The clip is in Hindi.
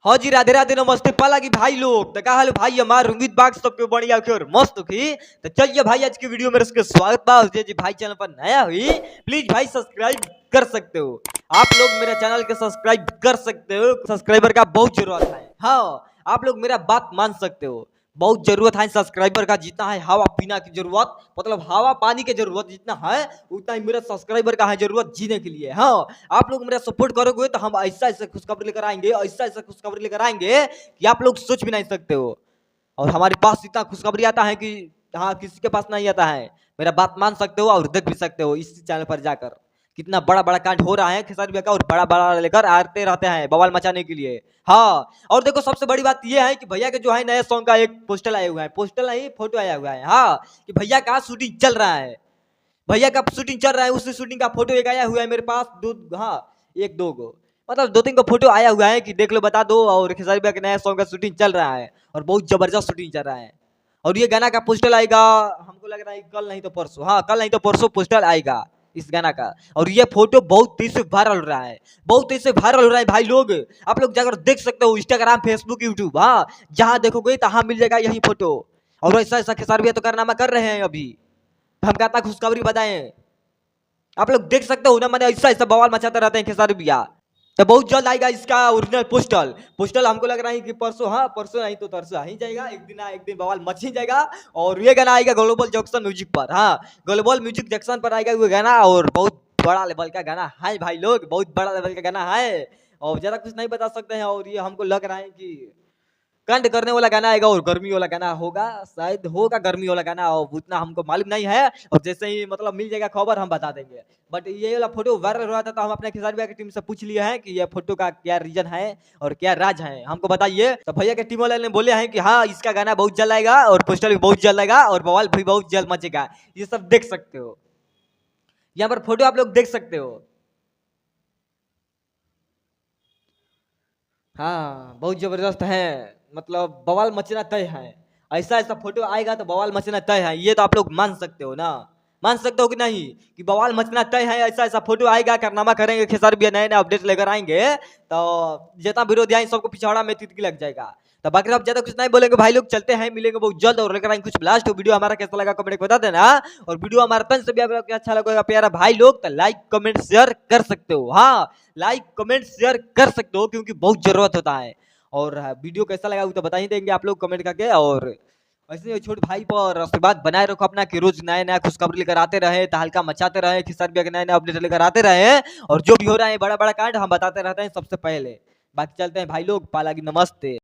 हाँ जी, राधे राधे नमस्ते पाला की भाई लोग। तो का हाल भाई हमार उम्मीद बाग सबके बढ़िया के और मस्त की। तो चलिए भाई आज की वीडियो में इसके स्वागत बा। जी भाई चैनल पर नया हुई प्लीज भाई सब्सक्राइब कर सकते हो। आप लोग मेरा चैनल के सब्सक्राइब कर सकते हो, सब्सक्राइबर का बहुत जरूरत है। हाँ आप लोग मेरा बात मान सकते हो, बहुत जरूरत है सब्सक्राइबर का। जितना है हवा पीना की जरूरत, मतलब हवा पानी की जरूरत जितना है उतना ही मेरा सब्सक्राइबर का है जरूरत जीने के लिए। हाँ आप लोग मेरा सपोर्ट करोगे तो हम ऐसा ऐसा खुशखबरी लेकर आएंगे, ऐसा ऐसा खुशखबरी लेकर आएंगे कि आप लोग सोच भी नहीं सकते हो। और हमारे पास इतना खुशखबरी आता है कि हाँ किसी के पास नहीं आता है। मेरा बात मान सकते हो और देख भी सकते हो इस चैनल पर जाकर। कितना बड़ा बड़ा कांड हो रहा है खेसारी भैया का, और बड़ा बड़ा लेकर आते रहते हैं बवाल मचाने के लिए। हाँ और देखो सबसे बड़ी बात यह है कि भैया के जो है नए सॉन्ग का एक पोस्टर आया हुआ है, पोस्टर नहीं फोटो आया हुआ है। हाँ कि भैया का शूटिंग चल रहा है, भैया का शूटिंग चल रहा है, उस शूटिंग का फोटो एक आया हुआ है मेरे पास। दो हाँ एक दो गो मतलब दो तीन को फोटो आया हुआ है कि देख लो बता दो। और खेसारी भैया के नया सॉन्ग का शूटिंग चल रहा है और बहुत जबरदस्त शूटिंग चल रहा है। और ये गाना का पोस्टर आएगा हमको लग रहा है कल नहीं तो परसों। हाँ कल नहीं तो परसों पोस्टर आएगा इस गाना का। और ये फोटो बहुत तेज से वायरल हो रहा है, बहुत तेज से वायरल हो रहा है भाई लोग। आप लोग जाकर देख सकते हो इंस्टाग्राम फेसबुक यूट्यूब, हाँ जहाँ देखोगे तहाँ मिल जाएगा यही फोटो। और ऐसा ऐसा खेसारी भैया तो कारनामा कर रहे हैं अभी, हम कहता खुशखबरी बताएं। आप लोग देख सकते हो ना, मैंने ऐसा ऐसा बवाल मचाते रहते हैं खेसारी भैया। तो बहुत जल्द आएगा इसका ओरिजिनल पोस्टर। पोस्टर हमको लग रहा है कि परसों, हाँ परसों नहीं तो तरसों आ ही जाएगा। एक दिन बवाल मच ही जाएगा। और ये गाना आएगा ग्लोबल जंक्शन म्यूजिक पर। हाँ ग्लोबल म्यूजिक जंक्शन पर आएगा वो गाना, और बहुत बड़ा लेवल का गाना है भाई लोग, बहुत बड़ा लेवल का गाना है। और ज्यादा कुछ नहीं बता सकते हैं। और ये हमको लग रहा है कि कांड करने वाला गाना आएगा और गर्मी वाला गाना होगा, शायद होगा गर्मी वाला गाना, और उतना हमको मालूम नहीं है। और जैसे ही मतलब मिल जाएगा खबर हम बता देंगे। बट ये वाला फोटो वायरल हो रहा था तो हम अपने खेसारी भैया की टीम से पूछ लिए हैं कि ये फोटो का क्या रीजन है और क्या राज है, हमको बताइए। तो भैया के टीम वाले ने बोले हैं कि हाँ इसका गाना बहुत जल्द आएगा और पोस्टर भी बहुत जल्द आएगा और बवाल भी बहुत जल्द मचेगा। ये सब देख सकते हो, यहाँ पर फोटो आप लोग देख सकते हो। हाँ बहुत जबरदस्त है, मतलब बवाल मचना तय है। ऐसा ऐसा फोटो आएगा तो बवाल मचना तय है, ये तो आप लोग मान सकते हो ना, मान सकते हो कि नहीं कि बवाल मचना तय है। ऐसा ऐसा फोटो आएगा, कारनामा करेंगे खेसारी भैया, नए नए अपडेट लेकर आएंगे तो जितना विरोधी आए सबको पिछवाड़ा में तितकी लग जाएगा। तो बाकी आप ज्यादा कुछ नहीं बोलेंगे भाई लोग, चलते हैं मिलेंगे बहुत जल्द और लेकर आएंगे कुछ ब्लास्ट। तो वीडियो हमारा कैसा लगा कमेंट में बता देना। और वीडियो हमारा तन से भी आपको अच्छा लगेगा प्यारा भाई लोग तो लाइक कमेंट शेयर कर सकते हो। हाँ लाइक कमेंट शेयर कर सकते हो क्योंकि बहुत जरूरत होता है। और वीडियो कैसा लगा वो तो बता ही देंगे आप लोग कमेंट करके। और ऐसे छोटे भाई पर आशीर्वाद बनाए रखो अपना कि रोज नया नया खुशखबरी लेकर आते रहे, तहलका मचाते रहे, खेसारी भैया के नए नए अपडेट लेकर आते रहे। और जो भी हो रहा है बड़ा बड़ा कांड हम बताते रहते हैं सबसे पहले। बाकी चलते हैं भाई लोग, पाला की नमस्ते।